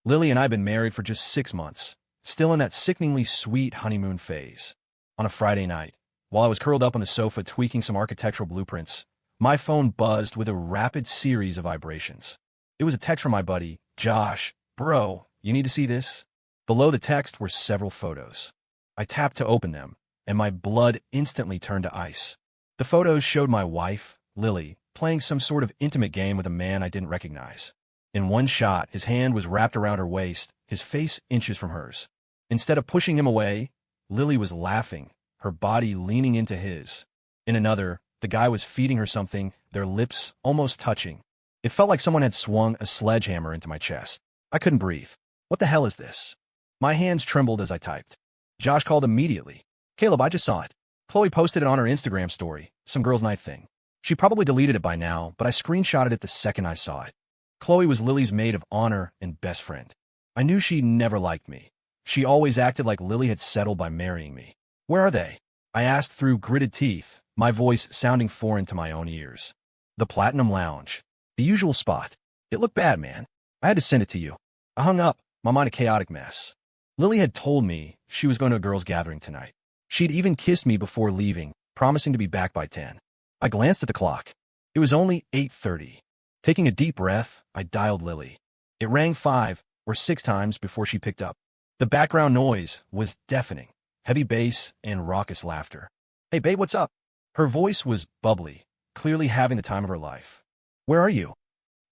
Lily and I had been married for just 6 months, still in that sickeningly sweet honeymoon phase. On a Friday night, while I was curled up on the sofa tweaking some architectural blueprints, my phone buzzed with a rapid series of vibrations. It was a text from my buddy, Josh. Bro, you need to see this? Below the text were several photos. I tapped to open them, and my blood instantly turned to ice. The photos showed my wife, Lily, playing some sort of intimate game with a man I didn't recognize. In one shot, his hand was wrapped around her waist, his face inches from hers. Instead of pushing him away, Lily was laughing, her body leaning into his. In another, the guy was feeding her something, their lips almost touching. It felt like someone had swung a sledgehammer into my chest. I couldn't breathe. What the hell is this? My hands trembled as I typed. Josh called immediately. Caleb, I just saw it. Chloe posted it on her Instagram story, some girls' night thing. She probably deleted it by now, but I screenshotted it the second I saw it. Chloe was Lily's maid of honor and best friend. I knew she never liked me. She always acted like Lily had settled by marrying me. Where are they? I asked through gritted teeth, my voice sounding foreign to my own ears. The Platinum Lounge. The usual spot. It looked bad, man. I had to send it to you. I hung up, my mind a chaotic mess. Lily had told me she was going to a girls' gathering tonight. She'd even kissed me before leaving, promising to be back by 10. I glanced at the clock. It was only 8:30. Taking a deep breath, I dialed Lily. It rang 5 or 6 times before she picked up. The background noise was deafening, heavy bass and raucous laughter. Hey, babe, what's up? Her voice was bubbly, clearly having the time of her life. Where are you?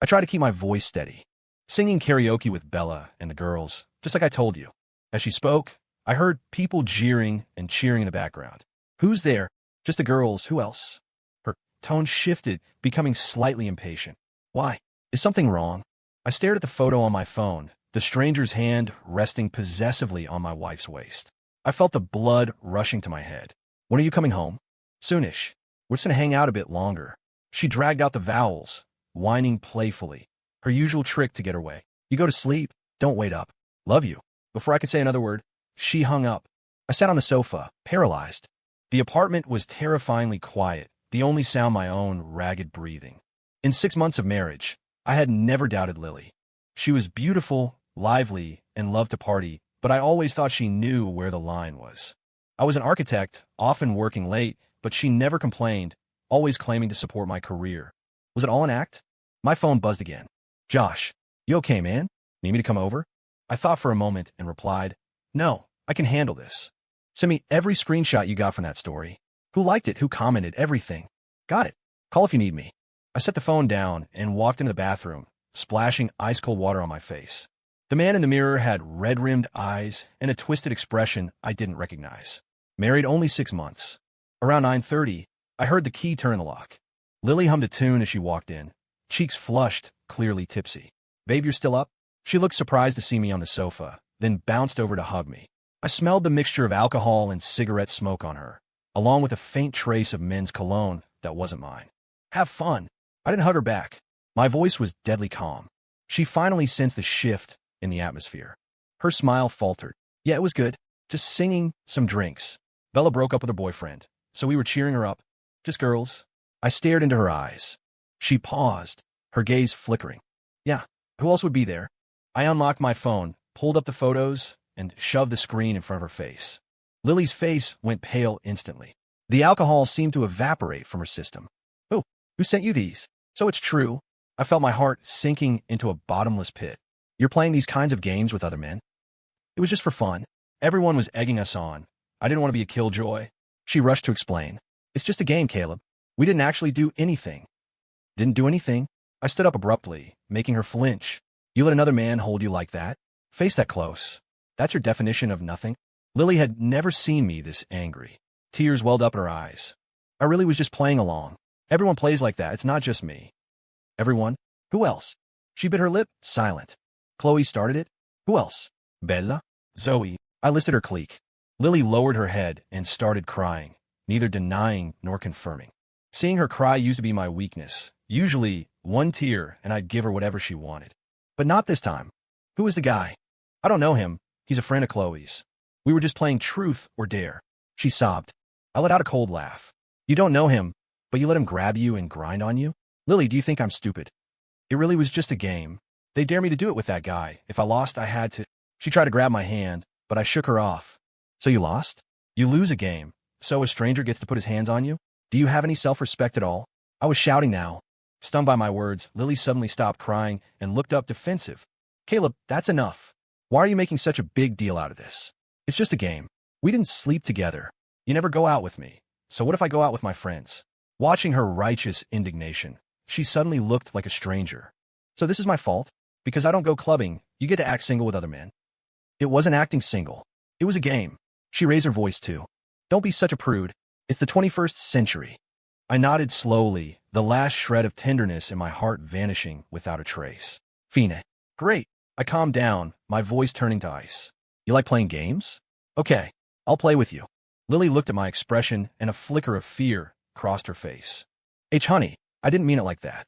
I tried to keep my voice steady, singing karaoke with Bella and the girls, just like I told you. As she spoke, I heard people jeering and cheering in the background. Who's there? Just the girls. Who else? Her tone shifted, becoming slightly impatient. Why? Is something wrong? I stared at the photo on my phone, the stranger's hand resting possessively on my wife's waist. I felt the blood rushing to my head. When are you coming home? Soonish. We're just going to hang out a bit longer. She dragged out the vowels, whining playfully. Her usual trick to get her way. You go to sleep. Don't wait up. Love you. Before I could say another word, she hung up. I sat on the sofa, paralyzed. The apartment was terrifyingly quiet, the only sound my own ragged breathing. In 6 months of marriage, I had never doubted Lily. She was beautiful, lively, and loved to party, but I always thought she knew where the line was. I was an architect, often working late, but she never complained, always claiming to support my career. Was it all an act? My phone buzzed again. Josh, you okay, man? Need me to come over? I thought for a moment and replied, no, I can handle this. Send me every screenshot you got from that story. Who liked it? Who commented? Everything. Got it. Call if you need me. I set the phone down and walked into the bathroom, splashing ice-cold water on my face. The man in the mirror had red-rimmed eyes and a twisted expression I didn't recognize. Married only 6 months. Around 9:30, I heard the key turn in the lock. Lily hummed a tune as she walked in, cheeks flushed, clearly tipsy. Babe, you're still up? She looked surprised to see me on the sofa, then bounced over to hug me. I smelled the mixture of alcohol and cigarette smoke on her, along with a faint trace of men's cologne that wasn't mine. Have fun. I didn't hug her back. My voice was deadly calm. She finally sensed the shift in the atmosphere. Her smile faltered. Yeah, it was good. Just singing, some drinks. Bella broke up with her boyfriend, so we were cheering her up. Just girls. I stared into her eyes. She paused, her gaze flickering. Yeah, who else would be there? I unlocked my phone, pulled up the photos, and shoved the screen in front of her face. Lily's face went pale instantly. The alcohol seemed to evaporate from her system. Oh, who sent you these? So it's true. I felt my heart sinking into a bottomless pit. You're playing these kinds of games with other men? It was just for fun. Everyone was egging us on. I didn't want to be a killjoy. She rushed to explain. It's just a game, Caleb. We didn't actually do anything. Didn't do anything? I stood up abruptly, making her flinch. You let another man hold you like that? Face that close. That's your definition of nothing? Lily had never seen me this angry. Tears welled up in her eyes. I really was just playing along. Everyone plays like that. It's not just me. Everyone? Who else? She bit her lip, silent. Chloe started it. Who else? Bella? Zoe. I listed her clique. Lily lowered her head and started crying, neither denying nor confirming. Seeing her cry used to be my weakness. Usually, one tear and I'd give her whatever she wanted. But not this time. Who is the guy? I don't know him. He's a friend of Chloe's. We were just playing truth or dare. She sobbed. I let out a cold laugh. You don't know him, but you let him grab you and grind on you? Lily, do you think I'm stupid? It really was just a game. They dare me to do it with that guy. If I lost, I had to. She tried to grab my hand, but I shook her off. So you lost? You lose a game. So a stranger gets to put his hands on you? Do you have any self-respect at all? I was shouting now. Stung by my words, Lily suddenly stopped crying and looked up defensive. Caleb, that's enough. Why are you making such a big deal out of this? It's just a game. We didn't sleep together. You never go out with me. So what if I go out with my friends? Watching her righteous indignation, she suddenly looked like a stranger. So this is my fault? Because I don't go clubbing, you get to act single with other men. It wasn't acting single. It was a game. She raised her voice too. Don't be such a prude. It's the 21st century. I nodded slowly, the last shred of tenderness in my heart vanishing without a trace. Fine. Great. I calmed down, my voice turning to ice. You like playing games? Okay, I'll play with you. Lily looked at my expression and a flicker of fear crossed her face. Honey, I didn't mean it like that.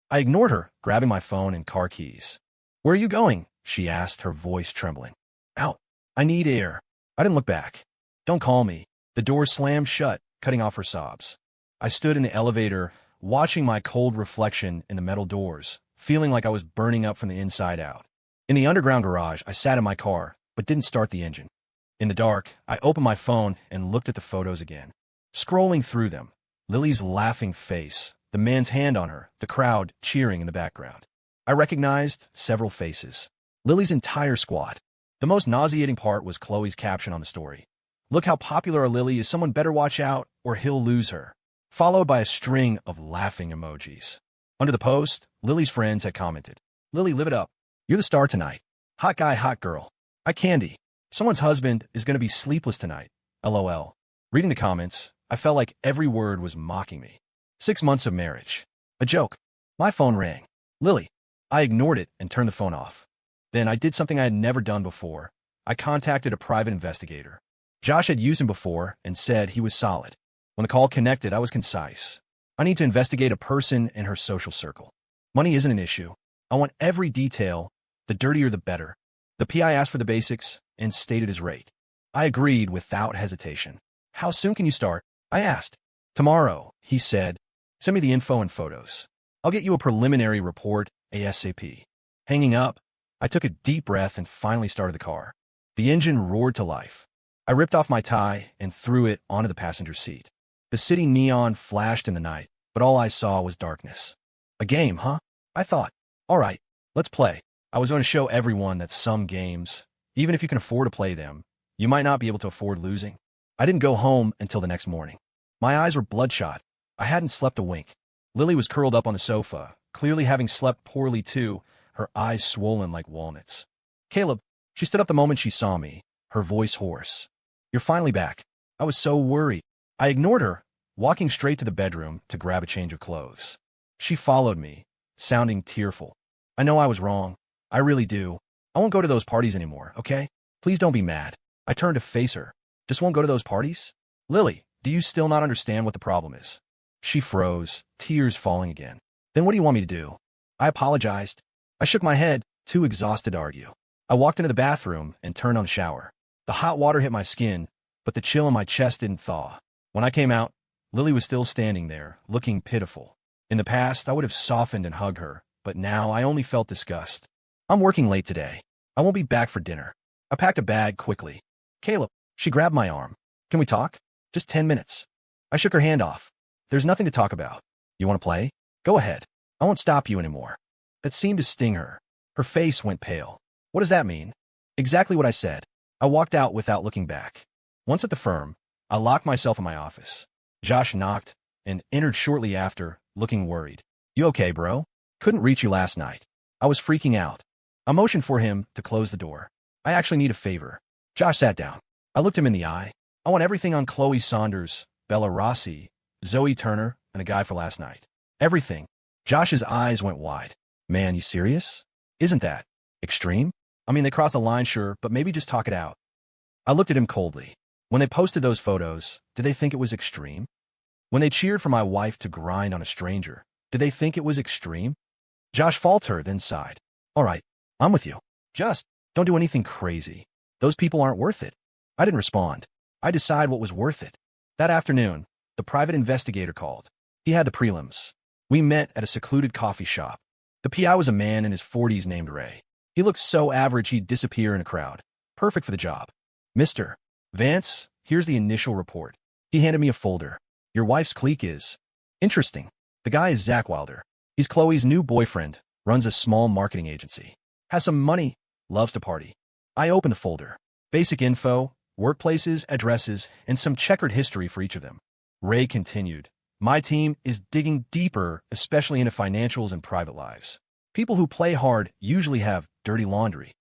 I ignored her, grabbing my phone and car keys. Where are you going? She asked, her voice trembling. Out. I need air. I didn't look back. Don't call me. The door slammed shut, cutting off her sobs. I stood in the elevator, watching my cold reflection in the metal doors, feeling like I was burning up from the inside out. In the underground garage, I sat in my car, but didn't start the engine. In the dark, I opened my phone and looked at the photos again. Scrolling through them, Lily's laughing face, the man's hand on her, the crowd cheering in the background. I recognized several faces. Lily's entire squad. The most nauseating part was Chloe's caption on the story. Look how popular a Lily is, someone better watch out or he'll lose her. Followed by a string of laughing emojis. Under the post, Lily's friends had commented, Lily, live it up. You're the star tonight. Hot guy, hot girl. I candy. Someone's husband is going to be sleepless tonight. LOL. Reading the comments, I felt like every word was mocking me. 6 months of marriage. A joke. My phone rang. Lily. I ignored it and turned the phone off. Then I did something I had never done before. I contacted a private investigator. Josh had used him before and said he was solid. When the call connected, I was concise. I need to investigate a person and her social circle. Money isn't an issue. I want every detail. The dirtier the better. The PI asked for the basics and stated his rate. I agreed without hesitation. How soon can you start? I asked. Tomorrow, he said. Send me the info and photos. I'll get you a preliminary report ASAP. Hanging up, I took a deep breath and finally started the car. The engine roared to life. I ripped off my tie and threw it onto the passenger seat. The city neon flashed in the night, but all I saw was darkness. A game, huh? I thought. All right, let's play. I was going to show everyone that some games, even if you can afford to play them, you might not be able to afford losing. I didn't go home until the next morning. My eyes were bloodshot. I hadn't slept a wink. Lily was curled up on the sofa, clearly having slept poorly too, her eyes swollen like walnuts. Caleb, she stood up the moment she saw me, her voice hoarse. You're finally back. I was so worried. I ignored her, walking straight to the bedroom to grab a change of clothes. She followed me, sounding tearful. I know I was wrong. I really do. I won't go to those parties anymore, okay? Please don't be mad. I turned to face her. Just won't go to those parties? Lily, do you still not understand what the problem is? She froze, tears falling again. Then what do you want me to do? I apologized. I shook my head, too exhausted to argue. I walked into the bathroom and turned on the shower. The hot water hit my skin, but the chill in my chest didn't thaw. When I came out, Lily was still standing there, looking pitiful. In the past, I would have softened and hugged her, but now I only felt disgust. I'm working late today. I won't be back for dinner. I packed a bag quickly. Caleb, she grabbed my arm. Can we talk? Just 10 minutes. I shook her hand off. There's nothing to talk about. You want to play? Go ahead. I won't stop you anymore. That seemed to sting her. Her face went pale. What does that mean? Exactly what I said. I walked out without looking back. Once at the firm, I locked myself in my office. Josh knocked and entered shortly after, looking worried. You okay, bro? Couldn't reach you last night. I was freaking out. I motioned for him to close the door. I actually need a favor. Josh sat down. I looked him in the eye. I want everything on Chloe Saunders, Bella Rossi, Zoe Turner, and the guy for last night. Everything. Josh's eyes went wide. Man, you serious? Isn't that extreme? I mean, they crossed the line, sure, but maybe just talk it out. I looked at him coldly. When they posted those photos, did they think it was extreme? When they cheered for my wife to grind on a stranger, did they think it was extreme? Josh faltered, then sighed. All right, I'm with you. Just don't do anything crazy. Those people aren't worth it. I didn't respond. I decided what was worth it. That afternoon, the private investigator called. He had the prelims. We met at a secluded coffee shop. The PI was a man in his 40s named Ray. He looked so average he'd disappear in a crowd. Perfect for the job. Mr. Vance, here's the initial report. He handed me a folder. Your wife's clique is interesting. The guy is Zach Wilder. He's Chloe's new boyfriend, runs a small marketing agency. Has some money, loves to party. I opened the folder. Basic info, workplaces, addresses, and some checkered history for each of them. Ray continued. My team is digging deeper, especially into financials and private lives. People who play hard usually have dirty laundry.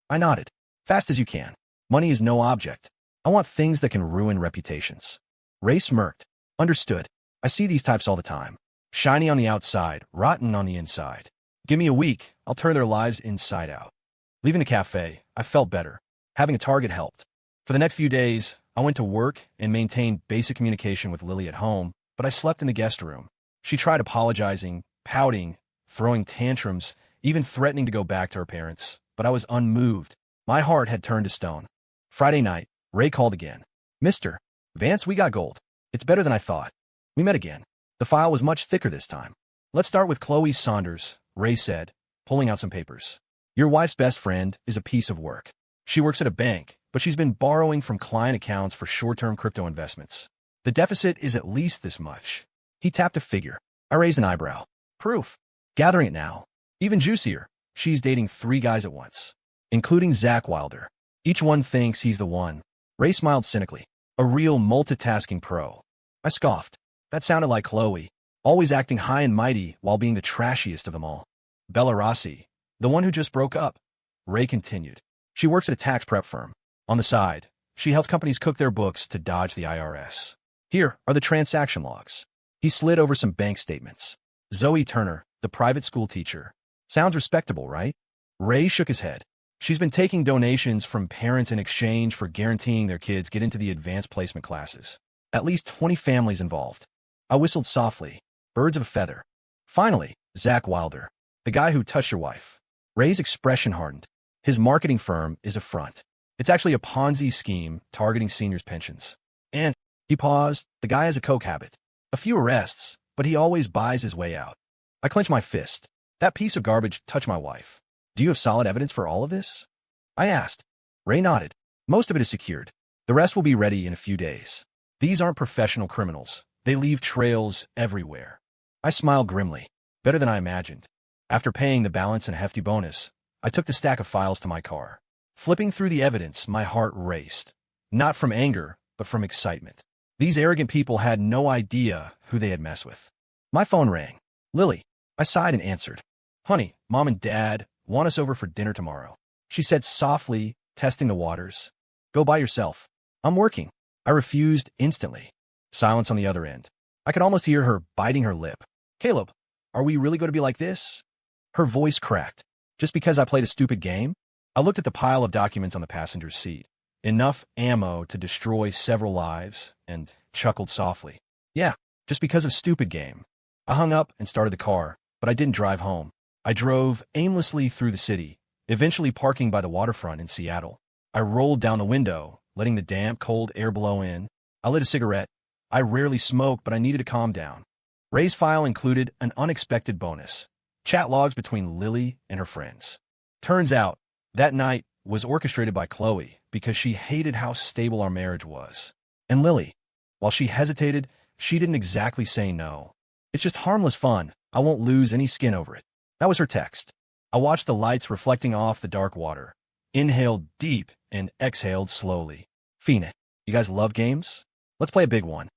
I nodded. Fast as you can. Money is no object. I want things that can ruin reputations. Ray smirked. Understood. I see these types all the time. Shiny on the outside, rotten on the inside. Give me a week, I'll turn their lives inside out. Leaving the cafe, I felt better. Having a target helped. For the next few days, I went to work and maintained basic communication with Lily at home, but I slept in the guest room. She tried apologizing, pouting, throwing tantrums, even threatening to go back to her parents, but I was unmoved. My heart had turned to stone. Friday night, Ray called again. Mr. Vance, we got gold. It's better than I thought. We met again. The file was much thicker this time. Let's start with Chloe Saunders, Ray said, pulling out some papers. Your wife's best friend is a piece of work. She works at a bank, but she's been borrowing from client accounts for short-term crypto investments. The deficit is at least this much. He tapped a figure. I raised an eyebrow. Proof. Gathering it now. Even juicier. She's dating 3 guys at once, including Zach Wilder. Each one thinks he's the one. Ray smiled cynically. A real multitasking pro. I scoffed. That sounded like Chloe, always acting high and mighty while being the trashiest of them all. Bella Rossi, the one who just broke up. Ray continued. She works at a tax prep firm. On the side, she helps companies cook their books to dodge the IRS. Here are the transaction logs. He slid over some bank statements. Zoe Turner, the private school teacher. Sounds respectable, right? Ray shook his head. She's been taking donations from parents in exchange for guaranteeing their kids get into the advanced placement classes. At least 20 families involved. I whistled softly. Birds of a feather. Finally, Zach Wilder, the guy who touched your wife. Ray's expression hardened. His marketing firm is a front. It's actually a Ponzi scheme targeting seniors' pensions. And, he paused, the guy has a coke habit. A few arrests, but he always buys his way out. I clenched my fist. That piece of garbage touched my wife. Do you have solid evidence for all of this? I asked. Ray nodded. Most of it is secured. The rest will be ready in a few days. These aren't professional criminals. They leave trails everywhere. I smiled grimly. Better than I imagined. After paying the balance and a hefty bonus, I took the stack of files to my car. Flipping through the evidence, my heart raced. Not from anger, but from excitement. These arrogant people had no idea who they had messed with. My phone rang. Lily. I sighed and answered. Honey, Mom and Dad want us over for dinner tomorrow. She said softly, testing the waters. Go by yourself. I'm working. I refused instantly. Silence on the other end. I could almost hear her biting her lip. Caleb, are we really going to be like this? Her voice cracked. Just because I played a stupid game? I looked at the pile of documents on the passenger's seat. Enough ammo to destroy several lives, and chuckled softly. Yeah, just because of stupid game. I hung up and started the car, but I didn't drive home. I drove aimlessly through the city, eventually parking by the waterfront in Seattle. I rolled down the window, letting the damp, cold air blow in. I lit a cigarette. I rarely smoke, but I needed to calm down. Ray's file included an unexpected bonus. Chat logs between Lily and her friends. Turns out, that night was orchestrated by Chloe because she hated how stable our marriage was. And Lily, while she hesitated, she didn't exactly say no. It's just harmless fun. I won't lose any skin over it. That was her text. I watched the lights reflecting off the dark water. Inhaled deep and exhaled slowly. Phoenix, you guys love games? Let's play a big one.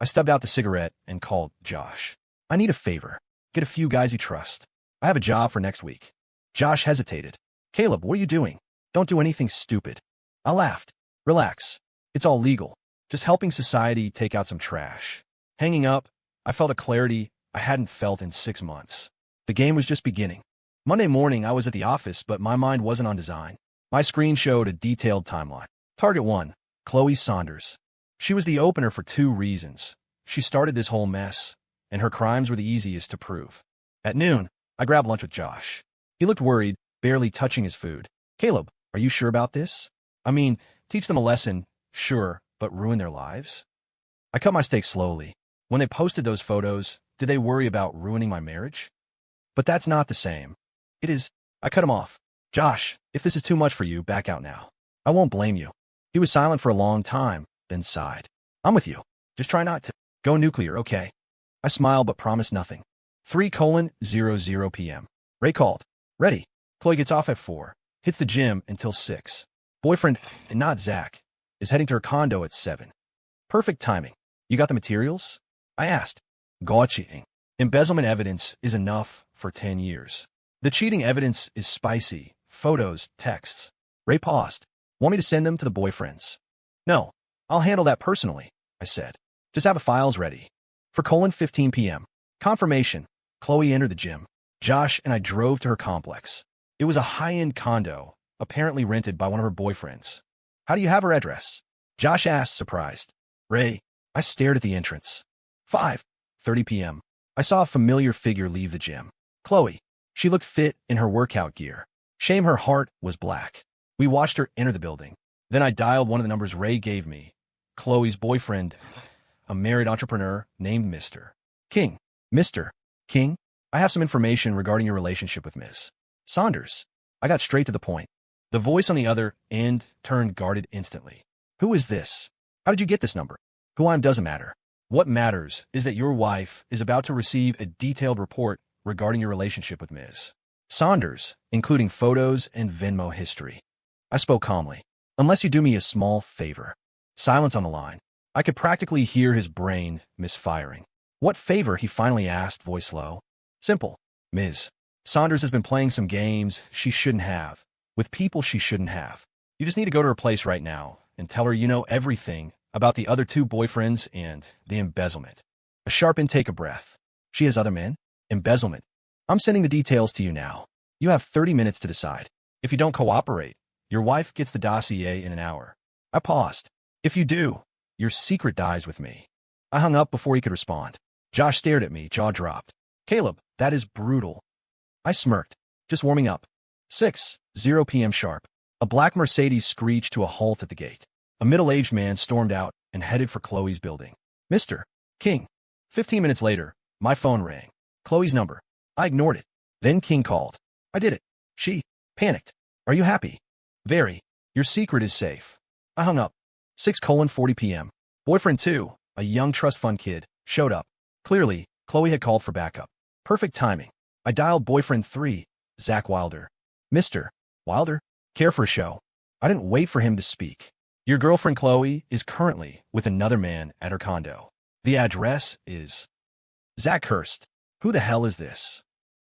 I stubbed out the cigarette and called Josh. I need a favor. Get a few guys you trust. I have a job for next week. Josh hesitated. Caleb, what are you doing? Don't do anything stupid. I laughed. Relax. It's all legal. Just helping society take out some trash. Hanging up, I felt a clarity I hadn't felt in 6 months. The game was just beginning. Monday morning, I was at the office, but my mind wasn't on design. My screen showed a detailed timeline. Target 1, Chloe Saunders. She was the opener for 2 reasons. She started this whole mess, and her crimes were the easiest to prove. At noon, I grabbed lunch with Josh. He looked worried, barely touching his food. Caleb, are you sure about this? I mean, teach them a lesson, sure, but ruin their lives? I cut my steak slowly. When they posted those photos, did they worry about ruining my marriage? But that's not the same. It is. I cut him off. Josh, if this is too much for you, back out now. I won't blame you. He was silent for a long time, then sighed. I'm with you. Just try not to go nuclear, okay? I smiled but promised nothing. 3:00 p.m. Ray called. Ready. Chloe gets off at 4. Hits the gym until 6. Boyfriend, and not Zach, is heading to her condo at 7. Perfect timing. You got the materials? I asked. Gotcha. Embezzlement evidence is enough for 10 years. The cheating evidence is spicy. Photos, texts. Ray paused. Want me to send them to the boyfriends? No, I'll handle that personally, I said. Just have the files ready. For 15 p.m. Confirmation. Chloe entered the gym. Josh and I drove to her complex. It was a high-end condo, apparently rented by one of her boyfriends. How do you have her address? Josh asked, surprised. Ray, I stared at the entrance. 5:30 p.m. I saw a familiar figure leave the gym. Chloe. She looked fit in her workout gear. Shame her heart was black. We watched her enter the building. Then I dialed one of the numbers Ray gave me. Chloe's boyfriend, a married entrepreneur named Mr. King. Mr. King, I have some information regarding your relationship with Ms. Saunders. I got straight to the point. The voice on the other end turned guarded instantly. Who is this? How did you get this number? Who I am doesn't matter. What matters is that your wife is about to receive a detailed report regarding your relationship with Ms. Saunders, including photos and Venmo history. I spoke calmly. Unless you do me a small favor. Silence on the line. I could practically hear his brain misfiring. What favor, he finally asked, voice low. Simple. Ms. Saunders has been playing some games she shouldn't have, with people she shouldn't have. You just need to go to her place right now and tell her you know everything about the other 2 boyfriends and the embezzlement. A sharp intake of breath. She has other men? Embezzlement. I'm sending the details to you now. You have 30 minutes to decide. If you don't cooperate, your wife gets the dossier in an hour. I paused. If you do, your secret dies with me. I hung up before he could respond. Josh stared at me, jaw dropped. Caleb, that is brutal. I smirked. Just warming up. 6:00 p.m. sharp. A black Mercedes screeched to a halt at the gate. A middle-aged man stormed out and headed for Chloe's building. Mr. King. 15 minutes later, my phone rang. Chloe's number. I ignored it. Then King called. I did it. She panicked. Are you happy? Very. Your secret is safe. I hung up. 6:40 p.m. Boyfriend 2, a young trust fund kid, showed up. Clearly, Chloe had called for backup. Perfect timing. I dialed boyfriend 3, Zach Wilder. Mr. Wilder? Care for a show? I didn't wait for him to speak. Your girlfriend Chloe is currently with another man at her condo. The address is... Zach cursed. Who the hell is this?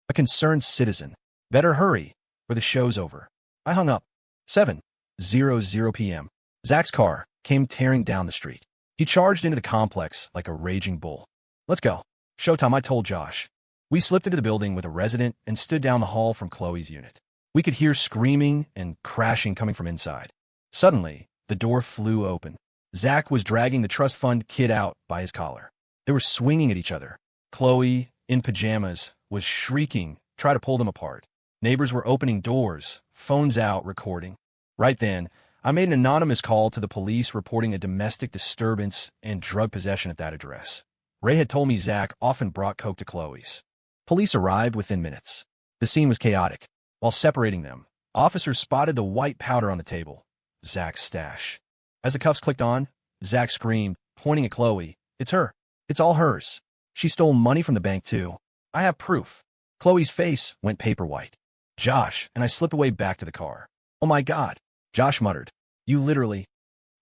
A concerned citizen. Better hurry, or the show's over. I hung up. 7:00 p.m. Zach's car came tearing down the street. He charged into the complex like a raging bull. Let's go. Showtime, I told Josh. We slipped into the building with a resident and stood down the hall from Chloe's unit. We could hear screaming and crashing coming from inside. Suddenly, the door flew open. Zach was dragging the trust fund kid out by his collar. They were swinging at each other. Chloe, in pajamas, was shrieking, trying to pull them apart. Neighbors were opening doors, phones out, recording. Right then, I made an anonymous call to the police reporting a domestic disturbance and drug possession at that address. Ray had told me Zach often brought coke to Chloe's. Police arrived within minutes. The scene was chaotic. While separating them, officers spotted the white powder on the table, Zach's stash. As the cuffs clicked on, Zach screamed, pointing at Chloe, "It's her. It's all hers. She stole money from the bank, too. I have proof." Chloe's face went paper white. Josh and I slipped away back to the car. "Oh my God," Josh muttered. "You literally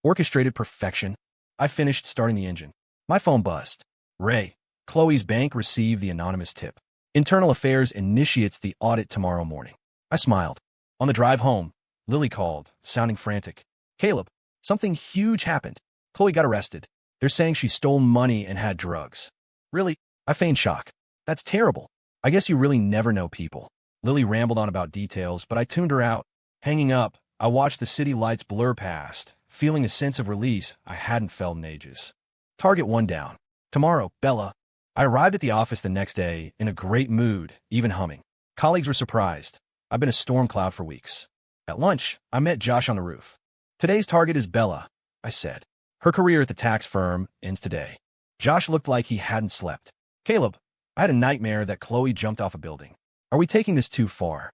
orchestrated perfection." I finished starting the engine. My phone buzzed. Ray, Chloe's bank received the anonymous tip. Internal Affairs initiates the audit tomorrow morning. I smiled. On the drive home, Lily called, sounding frantic. "Caleb, something huge happened. Chloe got arrested. They're saying she stole money and had drugs." "Really?" I feigned shock. "That's terrible. I guess you really never know people." Lily rambled on about details, but I tuned her out. Hanging up, I watched the city lights blur past, feeling a sense of release I hadn't felt in ages. Target 1 down. Tomorrow, Bella. I arrived at the office the next day in a great mood, even humming. Colleagues were surprised. I've been a storm cloud for weeks. At lunch, I met Josh on the roof. "Today's target is Bella," I said. "Her career at the tax firm ends today." Josh looked like he hadn't slept. "Caleb, I had a nightmare that Chloe jumped off a building. Are we taking this too far?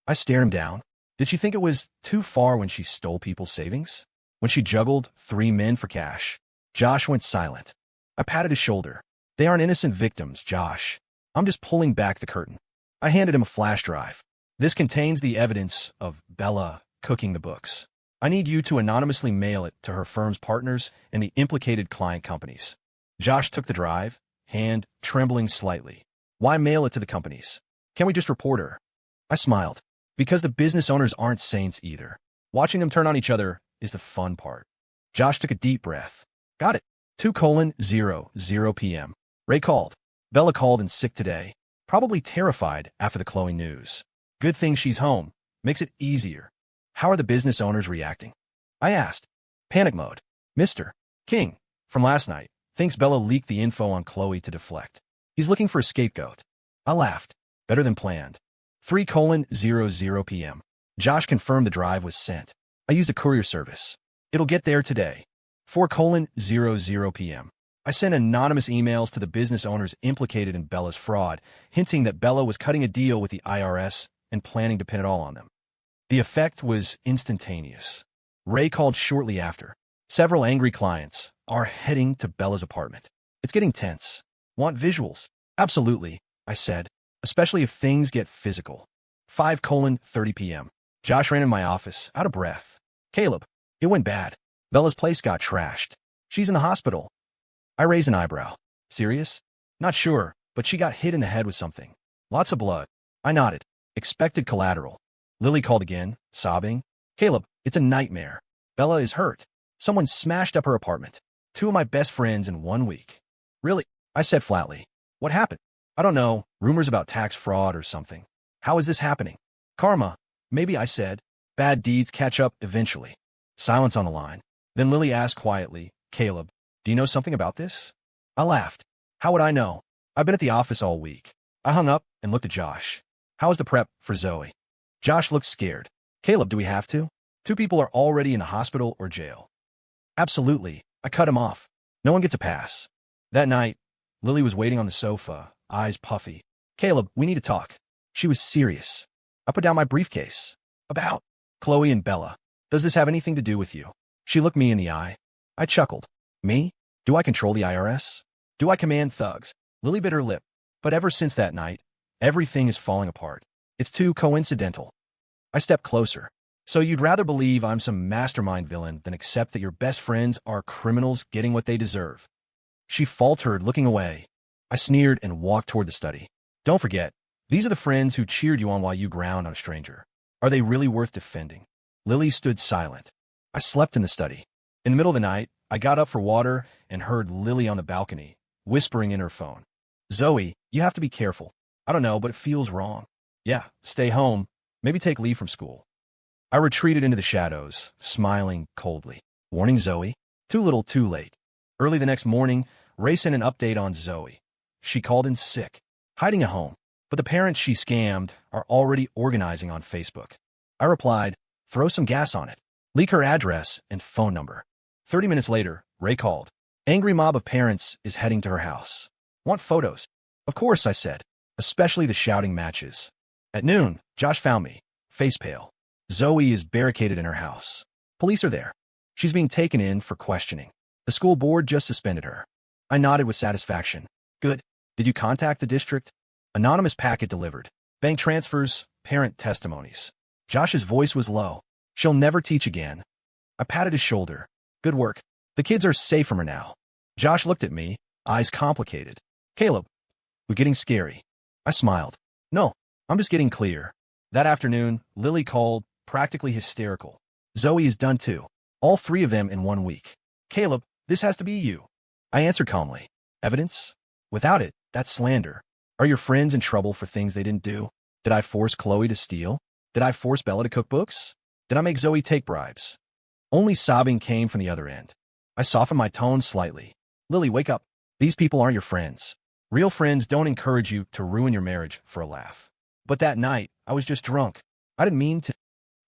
I stared him down. Did she think it was too far when she stole people's savings? When she juggled 3 men for cash? Josh went silent. I patted his shoulder. They aren't innocent victims, Josh. I'm just pulling back the curtain. I handed him a flash drive. This contains the evidence of Bella cooking the books. I need you to anonymously mail it to her firm's partners and the implicated client companies. Josh took the drive, hand trembling slightly. Why mail it to the companies? Can't we just report her? I smiled. Because the business owners aren't saints either. Watching them turn on each other is the fun part. Josh took a deep breath. Got it. 2:00 p.m. Ray called. Bella called in sick today. Probably terrified after the Chloe news. Good thing she's home. Makes it easier. How are the business owners reacting? I asked. Panic mode. Mr. King, from last night, thinks Bella leaked the info on Chloe to deflect. He's looking for a scapegoat. I laughed. Better than planned. 3:00 p.m. Josh confirmed the drive was sent. I used a courier service. It'll get there today. 4:00 p.m. I sent anonymous emails to the business owners implicated in Bella's fraud, hinting that Bella was cutting a deal with the IRS and planning to pin it all on them. The effect was instantaneous. Ray called shortly after. Several angry clients are heading to Bella's apartment. It's getting tense. Want visuals? Absolutely, I said, especially if things get physical. 5:30 p.m. Josh ran in my office, out of breath. Caleb, it went bad. Bella's place got trashed. She's in the hospital. I raised an eyebrow. Serious? Not sure, but she got hit in the head with something. Lots of blood. I nodded. Expected collateral. Lily called again, sobbing. Caleb, it's a nightmare. Bella is hurt. Someone smashed up her apartment. 2 of my best friends in 1 week. Really? I said flatly. What happened? I don't know. Rumors about tax fraud or something. How is this happening? Karma. Maybe, I said. Bad deeds catch up eventually. Silence on the line. Then Lily asked quietly, Caleb, do you know something about this? I laughed. How would I know? I've been at the office all week. I hung up and looked at Josh. How is the prep for Zoe? Josh looked scared. Caleb, do we have to? 2 people are already in the hospital or jail. Absolutely. I cut him off. No one gets a pass. That night, Lily was waiting on the sofa, eyes puffy. Caleb, we need to talk. She was serious. I put down my briefcase. About Chloe and Bella. Does this have anything to do with you? She looked me in the eye. I chuckled. Me? Do I control the IRS? Do I command thugs? Lily bit her lip. But ever since that night, everything is falling apart. It's too coincidental. I stepped closer. So you'd rather believe I'm some mastermind villain than accept that your best friends are criminals getting what they deserve? She faltered, looking away. I sneered and walked toward the study. Don't forget, these are the friends who cheered you on while you ground on a stranger. Are they really worth defending? Lily stood silent. I slept in the study. In the middle of the night, I got up for water and heard Lily on the balcony, whispering in her phone. Zoe, you have to be careful. I don't know, but it feels wrong. Yeah, stay home. Maybe take leave from school. I retreated into the shadows, smiling coldly. Warning Zoe? Too little, too late. Early the next morning, Ray sent an update on Zoe. She called in sick, hiding at home, but the parents she scammed are already organizing on Facebook. I replied, throw some gas on it. Leak her address and phone number. 30 minutes later, Ray called. Angry mob of parents is heading to her house. Want photos? Of course, I said, especially the shouting matches. At noon, Josh found me, face pale. Zoe is barricaded in her house. Police are there. She's being taken in for questioning. The school board just suspended her. I nodded with satisfaction. Good. Did you contact the district? Anonymous packet delivered. Bank transfers, parent testimonies. Josh's voice was low. She'll never teach again. I patted his shoulder. Good work. The kids are safe from her now. Josh looked at me, eyes complicated. Caleb, we're getting scary. I smiled. No, I'm just getting clear. That afternoon, Lily called, practically hysterical. Zoe is done too. All 3 of them in 1 week. Caleb, this has to be you. I answered calmly. Evidence? Without it, that's slander. Are your friends in trouble for things they didn't do? Did I force Chloe to steal? Did I force Bella to cook books? Did I make Zoe take bribes? Only sobbing came from the other end. I softened my tone slightly. Lily, wake up. These people aren't your friends. Real friends don't encourage you to ruin your marriage for a laugh. But that night, I was just drunk. I didn't mean to.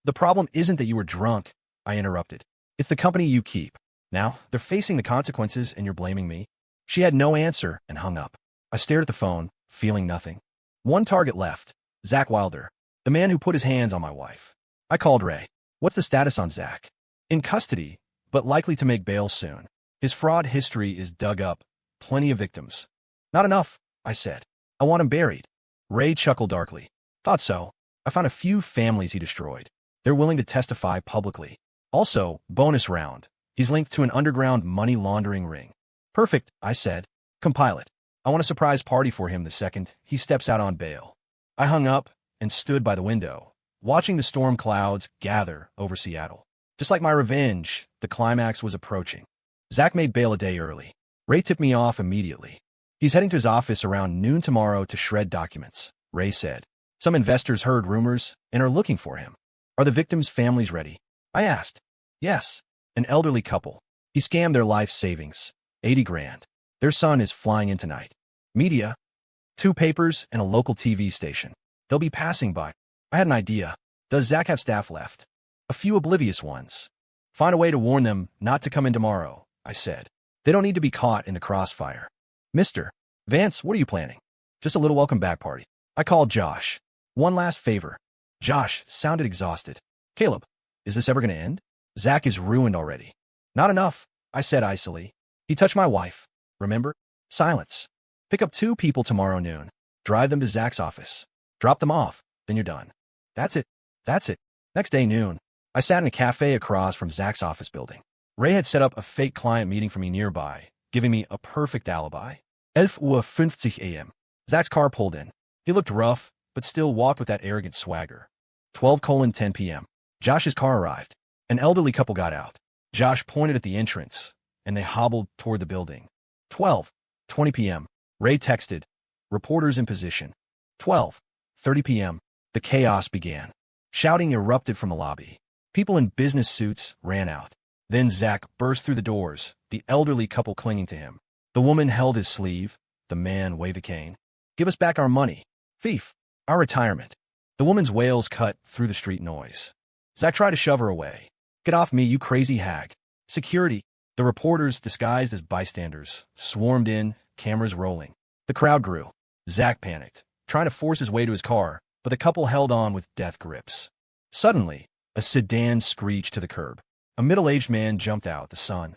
The problem isn't that you were drunk, I interrupted. It's the company you keep. Now, they're facing the consequences and you're blaming me. She had no answer and hung up. I stared at the phone, feeling nothing. 1 target left. Zach Wilder, the man who put his hands on my wife. I called Ray. What's the status on Zach? In custody, but likely to make bail soon. His fraud history is dug up. Plenty of victims. Not enough, I said. I want him buried. Ray chuckled darkly. Thought so. I found a few families he destroyed. They're willing to testify publicly. Also, bonus round. He's linked to an underground money laundering ring. Perfect, I said. Compile it. I want a surprise party for him the second he steps out on bail. I hung up and stood by the window, watching the storm clouds gather over Seattle. Just like my revenge, the climax was approaching. Zach made bail a day early. Ray tipped me off immediately. He's heading to his office around noon tomorrow to shred documents, Ray said. Some investors heard rumors and are looking for him. Are the victims' families ready? I asked. Yes. An elderly couple. He scammed their life savings. 80 grand. Their son is flying in tonight. Media. 2 papers and a local TV station. They'll be passing by. I had an idea. Does Zach have staff left? A few oblivious ones. Find a way to warn them not to come in tomorrow, I said. They don't need to be caught in the crossfire. Mr. Vance, what are you planning? Just a little welcome back party. I called Josh. One last favor. Josh sounded exhausted. Caleb, is this ever going to end? Zach is ruined already. Not enough, I said icily. He touched my wife. Remember? Silence. Pick up 2 people tomorrow noon. Drive them to Zach's office. Drop them off. Then you're done. That's it. That's it. Next day noon, I sat in a cafe across from Zach's office building. Ray had set up a fake client meeting for me nearby, giving me a perfect alibi. 11:50 a.m. Zach's car pulled in. He looked rough, but still walked with that arrogant swagger. 12:10 p.m. Josh's car arrived. An elderly couple got out. Josh pointed at the entrance, and they hobbled toward the building. 12:20 p.m. Ray texted, reporters in position. 12:30 p.m. The chaos began. Shouting erupted from the lobby. People in business suits ran out. Then Zach burst through the doors, the elderly couple clinging to him. The woman held his sleeve. The man waved a cane. Give us back our money. Thief. Our retirement. The woman's wails cut through the street noise. Zach tried to shove her away. Get off me, you crazy hag. Security. The reporters, disguised as bystanders, swarmed in, cameras rolling. The crowd grew. Zach panicked, trying to force his way to his car, but the couple held on with death grips. Suddenly, a sedan screeched to the curb. A middle-aged man jumped out, the son.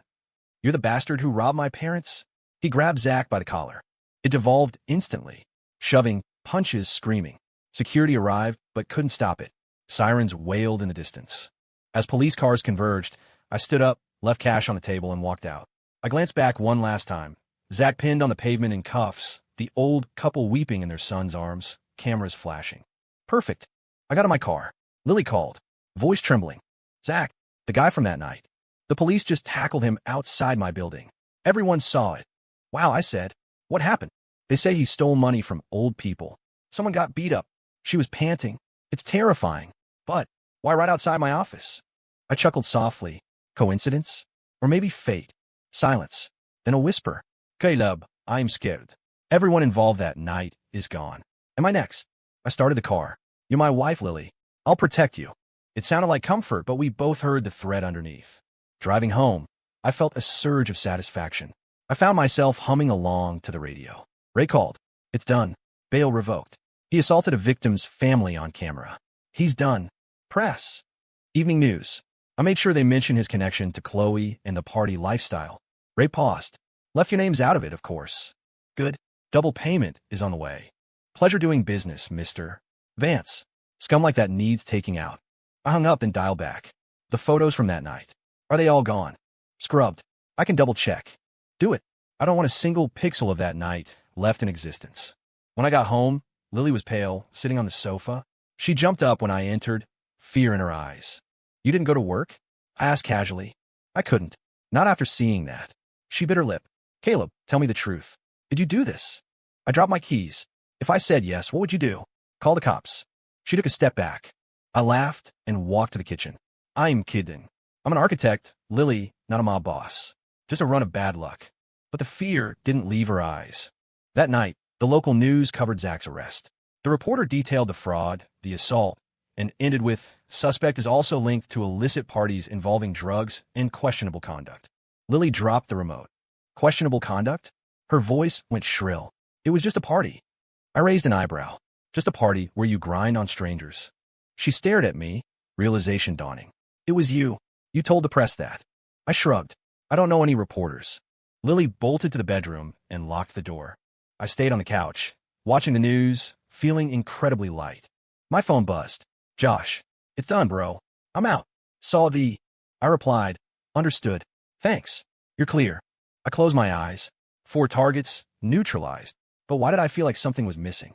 You're the bastard who robbed my parents? He grabbed Zach by the collar. It devolved instantly. Shoving, punches, screaming. Security arrived, but couldn't stop it. Sirens wailed in the distance. As police cars converged, I stood up, left cash on the table, and walked out. I glanced back one last time. Zach pinned on the pavement in cuffs, the old couple weeping in their son's arms, cameras flashing. Perfect. I got in my car. Lily called, voice trembling. Zach, the guy from that night. The police just tackled him outside my building. Everyone saw it. Wow, I said. What happened? They say he stole money from old people. Someone got beat up. She was panting. It's terrifying. But why right outside my office? I chuckled softly. Coincidence? Or maybe fate? Silence. Then a whisper. Caleb, I'm scared. Everyone involved that night is gone. Am I next? I started the car. You're my wife, Lily. I'll protect you. It sounded like comfort, but we both heard the threat underneath. Driving home, I felt a surge of satisfaction. I found myself humming along to the radio. Ray called. It's done. Bail revoked. He assaulted a victim's family on camera. He's done. Press. Evening news. I made sure they mentioned his connection to Chloe and the party lifestyle. Ray paused. Left your names out of it, of course. Good. Double payment is on the way. Pleasure doing business, Mr. Vance. Scum like that needs taking out. I hung up and dialed back. The photos from that night. Are they all gone? Scrubbed. I can double check. Do it. I don't want a single pixel of that night left in existence. When I got home, Lily was pale, sitting on the sofa. She jumped up when I entered, fear in her eyes. You didn't go to work? I asked casually. I couldn't. Not after seeing that. She bit her lip. Caleb, tell me the truth. Did you do this? I dropped my keys. If I said yes, what would you do? Call the cops. She took a step back. I laughed and walked to the kitchen. I'm kidding. I'm an architect, Lily, not a mob boss. Just a run of bad luck. But the fear didn't leave her eyes. That night, the local news covered Zach's arrest. The reporter detailed the fraud, the assault, and ended with, suspect is also linked to illicit parties involving drugs and questionable conduct. Lily dropped the remote. Questionable conduct? Her voice went shrill. It was just a party. I raised an eyebrow. Just a party where you grind on strangers. She stared at me, realization dawning. It was you. You told the press that. I shrugged. I don't know any reporters. Lily bolted to the bedroom and locked the door. I stayed on the couch, watching the news, feeling incredibly light. My phone buzzed. Josh, it's done, bro. I'm out. Saw the... I replied. Understood. Thanks. You're clear. I closed my eyes. 4 targets, neutralized. But why did I feel like something was missing?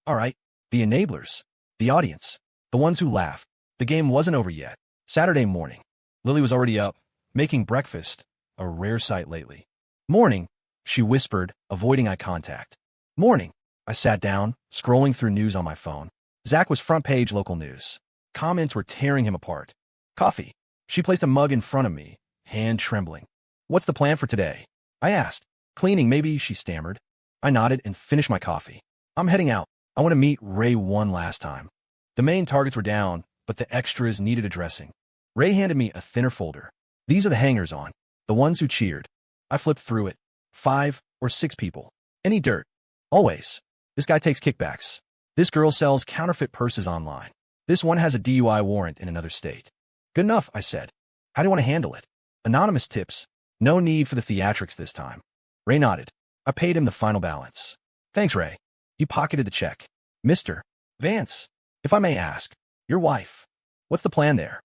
All right. The enablers. The audience. The ones who laughed. The game wasn't over yet. Saturday morning. Lily was already up, making breakfast, a rare sight lately. Morning, she whispered, avoiding eye contact. Morning. I sat down, scrolling through news on my phone. Zach was front page local news. Comments were tearing him apart. Coffee. She placed a mug in front of me, hand trembling. What's the plan for today? I asked. Cleaning, maybe, she stammered. I nodded and finished my coffee. I'm heading out. I want to meet Ray one last time. The main targets were down, but the extras needed addressing. Ray handed me a thinner folder. These are the hangers-on, the ones who cheered. I flipped through it. 5 or 6 people. Any dirt. Always. This guy takes kickbacks. This girl sells counterfeit purses online. This one has a DUI warrant in another state. Good enough, I said. How do you want to handle it? Anonymous tips. No need for the theatrics this time. Ray nodded. I paid him the final balance. Thanks, Ray. He pocketed the check. Mr. Vance, if I may ask, your wife, what's the plan there?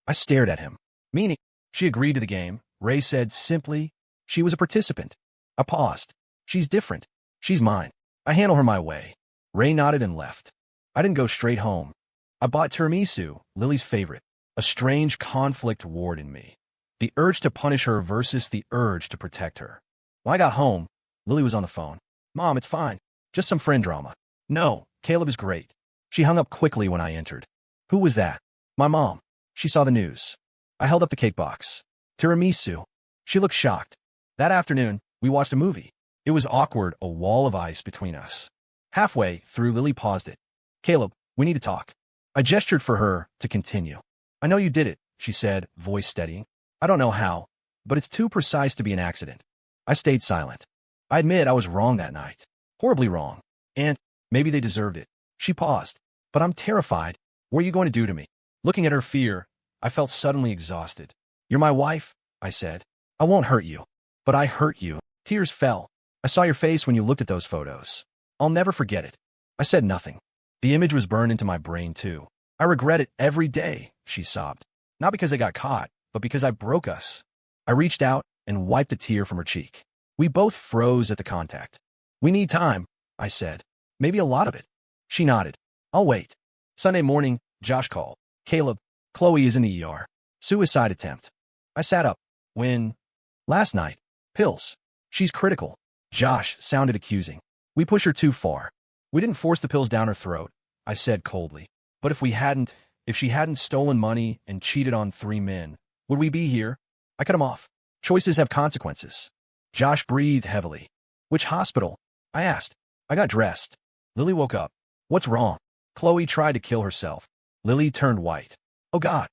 I stared at him. Meaning, she agreed to the game. Ray said simply, she was a participant. I paused. She's different. She's mine. I handle her my way. Ray nodded and left. I didn't go straight home. I bought tiramisu, Lily's favorite. A strange conflict warred in me. The urge to punish her versus the urge to protect her. When I got home, Lily was on the phone. Mom, it's fine. Just some friend drama. No, Caleb is great. She hung up quickly when I entered. Who was that? My mom. She saw the news. I held up the cake box. Tiramisu. She looked shocked. That afternoon, we watched a movie. It was awkward, a wall of ice between us. Halfway through, Lily paused it. Caleb, we need to talk. I gestured for her to continue. I know you did it, she said, voice steadying. I don't know how, but it's too precise to be an accident. I stayed silent. I admit I was wrong that night. Horribly wrong. And maybe they deserved it. She paused. But I'm terrified. What are you going to do to me? Looking at her fear, I felt suddenly exhausted. You're my wife, I said. I won't hurt you. But I hurt you. Tears fell. I saw your face when you looked at those photos. I'll never forget it. I said nothing. The image was burned into my brain, too. I regret it every day, she sobbed. Not because I got caught, but because I broke us. I reached out and wiped a tear from her cheek. We both froze at the contact. We need time, I said. Maybe a lot of it. She nodded. I'll wait. Sunday morning, Josh called. Caleb, Chloe is in the ER. Suicide attempt. I sat up. When? Last night. Pills. She's critical. Josh sounded accusing. We pushed her too far. We didn't force the pills down her throat, I said coldly. But if she hadn't stolen money and cheated on 3 men, would we be here? I cut him off. Choices have consequences. Josh breathed heavily. Which hospital? I asked. I got dressed. Lily woke up. What's wrong? Chloe tried to kill herself. Lily turned white. Oh God.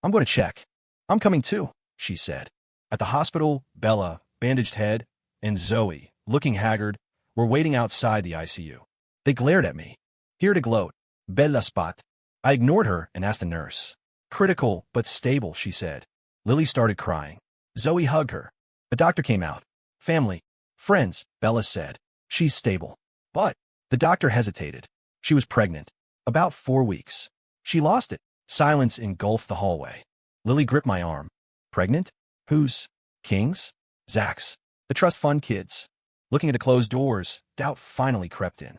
I'm going to check. I'm coming too, she said. At the hospital, Bella, bandaged head, and Zoe, looking haggard, were waiting outside the ICU. They glared at me. Here to gloat. Bella spot. I ignored her and asked the nurse. Critical, but stable, she said. Lily started crying. Zoe hugged her. The doctor came out. Family. Friends, Bella said. She's stable. But the doctor hesitated. She was pregnant. About 4 weeks. She lost it. Silence engulfed the hallway. Lily gripped my arm. Pregnant? Whose? King's? Zach's. The trust fund kids. Looking at the closed doors, doubt finally crept in.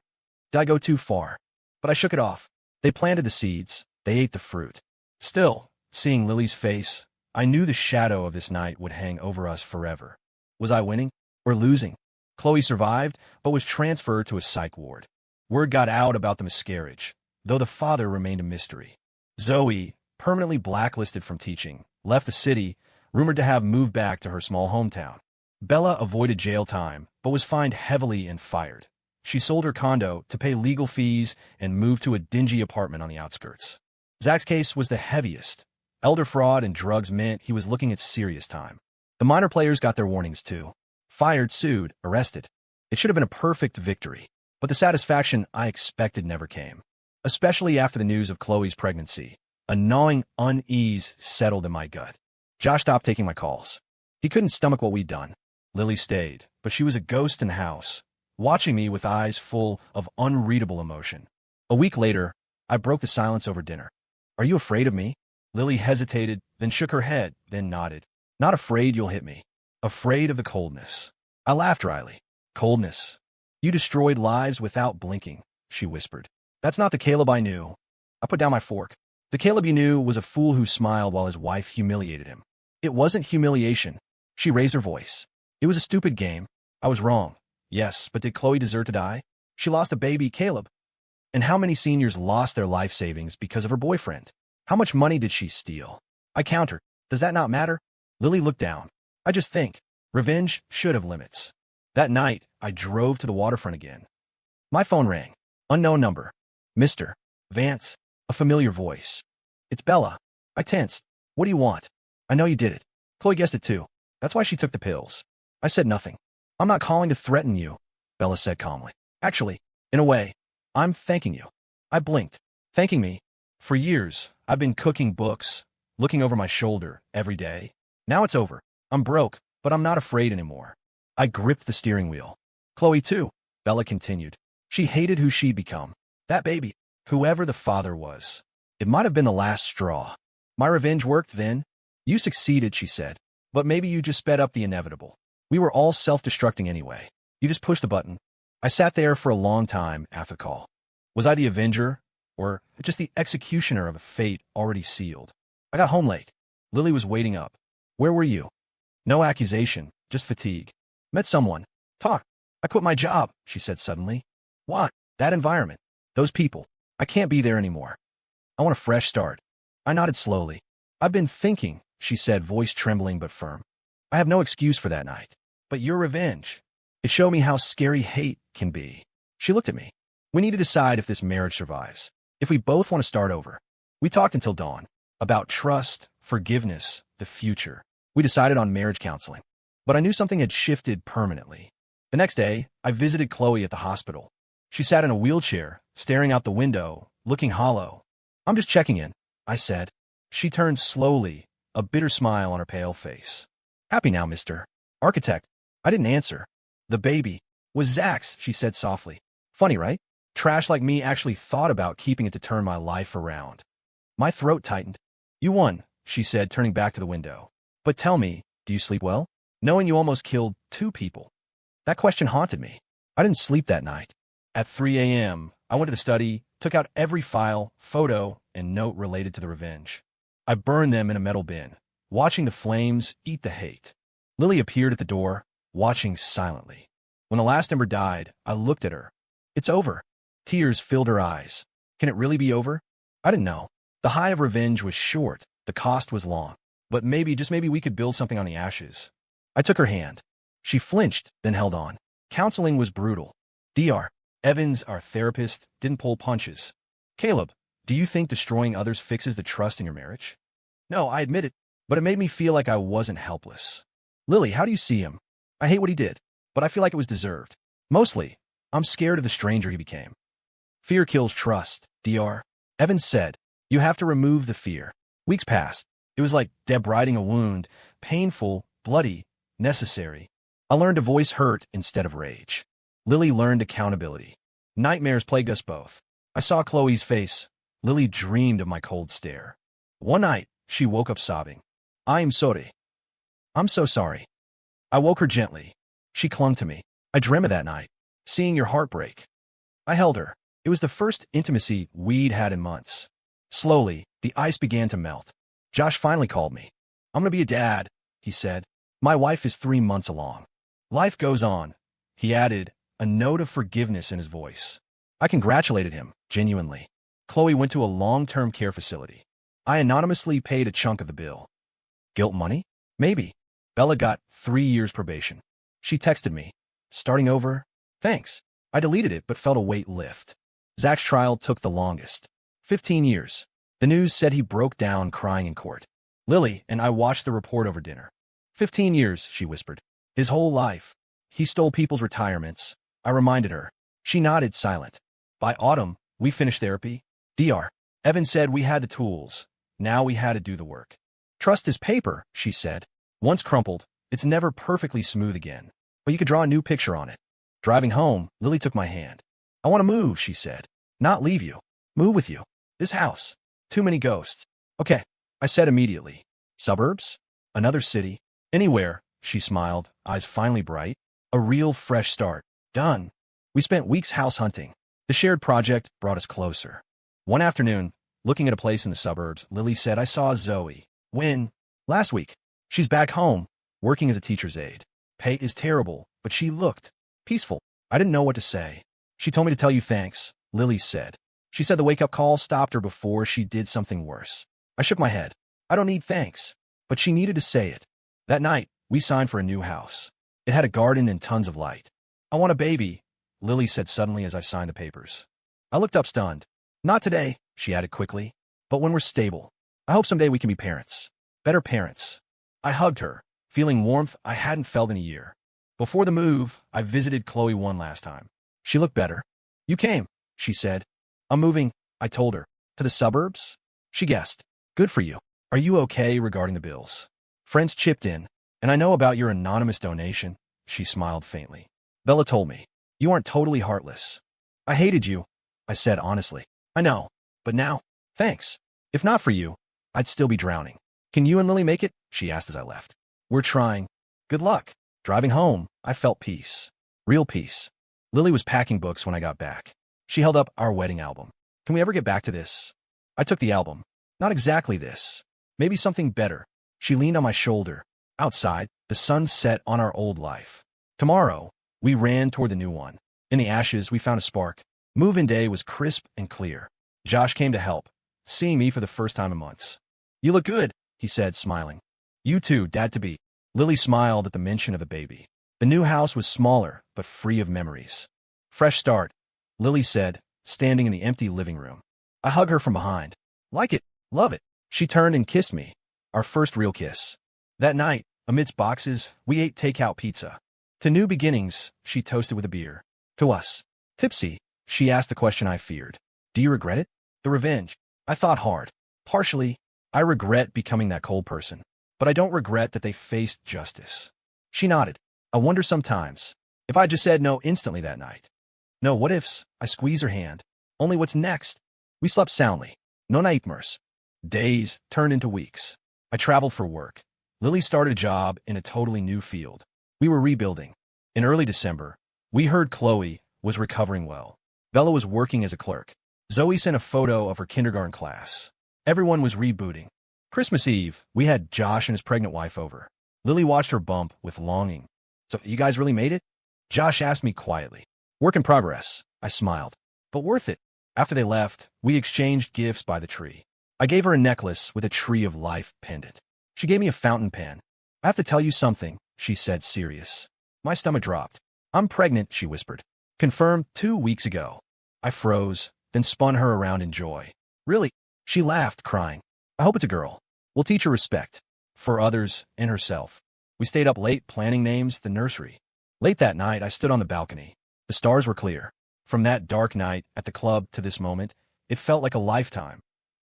Did I go too far? But I shook it off. They planted the seeds. They ate the fruit. Still, seeing Lily's face, I knew the shadow of this night would hang over us forever. Was I winning or losing? Chloe survived, but was transferred to a psych ward. Word got out about the miscarriage, though the father remained a mystery. Zoe, permanently blacklisted from teaching, left the city, rumored to have moved back to her small hometown. Bella avoided jail time, but was fined heavily and fired. She sold her condo to pay legal fees and moved to a dingy apartment on the outskirts. Zach's case was the heaviest. Elder fraud and drugs meant he was looking at serious time. The minor players got their warnings too. Fired, sued, arrested. It should have been a perfect victory. But the satisfaction I expected never came, especially after the news of Chloe's pregnancy. A gnawing unease settled in my gut. Josh stopped taking my calls. He couldn't stomach what we'd done. Lily stayed, but she was a ghost in the house, watching me with eyes full of unreadable emotion. A week later, I broke the silence over dinner. "Are you afraid of me?" Lily hesitated, then shook her head, then nodded. "Not afraid you'll hit me. Afraid of the coldness." I laughed dryly. "Coldness? You destroyed lives without blinking," she whispered. "That's not the Caleb I knew." I put down my fork. The Caleb you knew was a fool who smiled while his wife humiliated him. It wasn't humiliation. She raised her voice. "It was a stupid game. I was wrong. Yes, but did Chloe deserve to die? She lost a baby, Caleb. And how many seniors lost their life savings because of her boyfriend? How much money did she steal?" I countered. "Does that not matter?" Lily looked down. "I just think revenge should have limits." That night, I drove to the waterfront again. My phone rang. Unknown number. "Mr. Vance." A familiar voice. "It's Bella." I tensed. "What do you want?" "I know you did it. Chloe guessed it too. That's why she took the pills." I said nothing. "I'm not calling to threaten you," Bella said calmly. "Actually, in a way, I'm thanking you." I blinked. "Thanking me?" For years, I've been cooking books, looking over my shoulder every day. Now it's over. I'm broke, but I'm not afraid anymore. I gripped the steering wheel. "Chloe too," Bella continued. "She hated who she'd become. That baby, whoever the father was. It might have been the last straw. My revenge worked then." "You succeeded," she said. "But maybe you just sped up the inevitable. We were all self-destructing anyway. You just pushed the button." I sat there for a long time after the call. Was I the avenger, or just the executioner of a fate already sealed? I got home late. Lily was waiting up. "Where were you?" "No accusation, just fatigue. Met someone. Talk." "I quit my job," she said suddenly. "Why?" "That environment. Those people. I can't be there anymore. I want a fresh start." I nodded slowly. "I've been thinking," she said, voice trembling but firm. "I have no excuse for that night. But your revenge. It showed me how scary hate can be." She looked at me. "We need to decide if this marriage survives. If we both want to start over." We talked until dawn. About trust, forgiveness, the future. We decided on marriage counseling. But I knew something had shifted permanently. The next day, I visited Chloe at the hospital. She sat in a wheelchair, staring out the window, looking hollow. "I'm just checking in," I said. She turned slowly, a bitter smile on her pale face. "Happy now, Mr. Architect." I didn't answer. "The baby was Zach's," she said softly. "Funny, right? Trash like me actually thought about keeping it to turn my life around." My throat tightened. "You won," she said, turning back to the window. "But tell me, do you sleep well? Knowing you almost killed 2 people." That question haunted me. I didn't sleep that night. At 3 a.m., I went to the study, took out every file, photo, and note related to the revenge. I burned them in a metal bin, watching the flames eat the hate. Lily appeared at the door, watching silently. When the last ember died, I looked at her. "It's over." Tears filled her eyes. Can it really be over? I didn't know. The high of revenge was short, the cost was long. But maybe, just maybe, we could build something on the ashes. I took her hand. She flinched, then held on. Counseling was brutal. Dr. Evans, our therapist, didn't pull punches. "Caleb, do you think destroying others fixes the trust in your marriage?" "No, I admit it, but it made me feel like I wasn't helpless." "Lily, how do you see him?" "I hate what he did, but I feel like it was deserved. Mostly, I'm scared of the stranger he became." "Fear kills trust," Dr. Evans said. "You have to remove the fear." Weeks passed. It was like debriding a wound, painful, bloody, necessary. I learned to voice hurt instead of rage. Lily learned accountability. Nightmares plagued us both. I saw Chloe's face. Lily dreamed of my cold stare. One night, she woke up sobbing. "I'm sorry." "I'm so sorry." I woke her gently. She clung to me. "I dreamt of that night, seeing your heart break." I held her. It was the first intimacy we'd had in months. Slowly, the ice began to melt. Josh finally called me. "I'm gonna be a dad," he said. "My wife is 3 months along." "Life goes on," he added, a note of forgiveness in his voice. I congratulated him, genuinely. Chloe went to a long-term care facility. I anonymously paid a chunk of the bill. Guilt money? Maybe. Bella got 3 years probation. She texted me. "Starting over? Thanks." I deleted it but felt a weight lift. Zach's trial took the longest. 15 years. The news said he broke down crying in court. Lily and I watched the report over dinner. 15 years, she whispered. His whole life. He stole people's retirements. I reminded her. She nodded, silent. By autumn, we finished therapy. Dr. Evan said we had the tools. Now we had to do the work. Trust is paper, she said. Once crumpled, it's never perfectly smooth again. But you could draw a new picture on it. Driving home, Lily took my hand. I want to move, she said. Not leave you. Move with you. This house. Too many ghosts. Okay, I said immediately. Suburbs? Another city? Anywhere, she smiled, eyes finally bright. A real fresh start. Done. We spent weeks house hunting. The shared project brought us closer. One afternoon, looking at a place in the suburbs, Lily said, I saw Zoe. When? Last week. She's back home, working as a teacher's aide. Pay is terrible, but she looked peaceful. I didn't know what to say. She told me to tell you thanks, Lily said. She said the wake-up call stopped her before she did something worse. I shook my head. I don't need thanks. But she needed to say it. That night, we signed for a new house. It had a garden and tons of light. I want a baby, Lily said suddenly as I signed the papers. I looked up stunned. Not today, she added quickly, but when we're stable. I hope someday we can be parents. Better parents. I hugged her, feeling warmth I hadn't felt in a year. Before the move, I visited Chloe one last time. She looked better. You came, she said. I'm moving, I told her. To the suburbs? She guessed. Good for you. Are you okay regarding the bills? Friends chipped in, and I know about your anonymous donation, she smiled faintly. Bella told me. You aren't totally heartless. I hated you, I said honestly. I know, but now, thanks. If not for you, I'd still be drowning. Can you and Lily make it? She asked as I left. We're trying. Good luck. Driving home, I felt peace. Real peace. Lily was packing books when I got back. She held up our wedding album. Can we ever get back to this? I took the album. Not exactly this. Maybe something better. She leaned on my shoulder. Outside, the sun set on our old life. Tomorrow, we ran toward the new one. In the ashes, we found a spark. Move-in day was crisp and clear. Josh came to help, seeing me for the first time in months. You look good, he said, smiling. You too, Dad-to-be. Lily smiled at the mention of a baby. The new house was smaller, but free of memories. Fresh start, Lily said, standing in the empty living room. I hugged her from behind. Like it, love it. She turned and kissed me. Our first real kiss. That night, amidst boxes, we ate takeout pizza. To new beginnings, she toasted with a beer. To us. Tipsy, she asked the question I feared. Do you regret it? The revenge. I thought hard. Partially, I regret becoming that cold person. But I don't regret that they faced justice. She nodded. I wonder sometimes if I just said no instantly that night. No what-ifs. I squeezed her hand. Only what's next? We slept soundly. No nightmares. Days turned into weeks. I traveled for work. Lily started a job in a totally new field. We were rebuilding. In early December, we heard Chloe was recovering well. Bella was working as a clerk. Zoe sent a photo of her kindergarten class. Everyone was rebooting. Christmas Eve, we had Josh and his pregnant wife over. Lily watched her bump with longing. So, you guys really made it? Josh asked me quietly. Work in progress, I smiled. But worth it. After they left, we exchanged gifts by the tree. I gave her a necklace with a tree of life pendant. She gave me a fountain pen. I have to tell you something, she said, serious. My stomach dropped. I'm pregnant, she whispered. Confirmed 2 weeks ago. I froze, then spun her around in joy. Really? She laughed, crying. I hope it's a girl. We'll teach her respect. For others and herself. We stayed up late planning names at the nursery. Late that night, I stood on the balcony. The stars were clear. From that dark night at the club to this moment, it felt like a lifetime.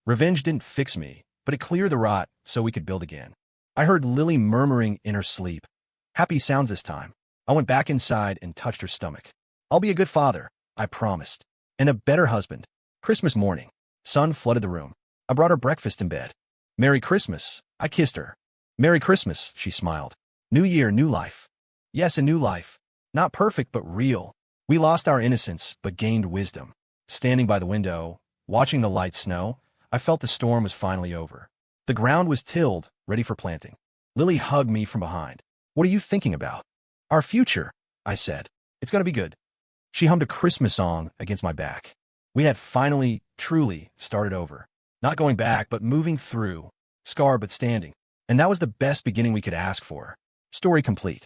Revenge didn't fix me, but it cleared the rot so we could build again. I heard Lily murmuring in her sleep. Happy sounds this time. I went back inside and touched her stomach. I'll be a good father, I promised. And a better husband. Christmas morning. Sun flooded the room. I brought her breakfast in bed. Merry Christmas, I kissed her. Merry Christmas, she smiled. New year, new life. Yes, a new life. Not perfect, but real. We lost our innocence, but gained wisdom. Standing by the window, watching the light snow, I felt the storm was finally over. The ground was tilled, ready for planting. Lily hugged me from behind. What are you thinking about? Our future, I said. It's going to be good. She hummed a Christmas song against my back. We had finally, truly started over. Not going back, but moving through. Scarred but standing. And that was the best beginning we could ask for. Story complete.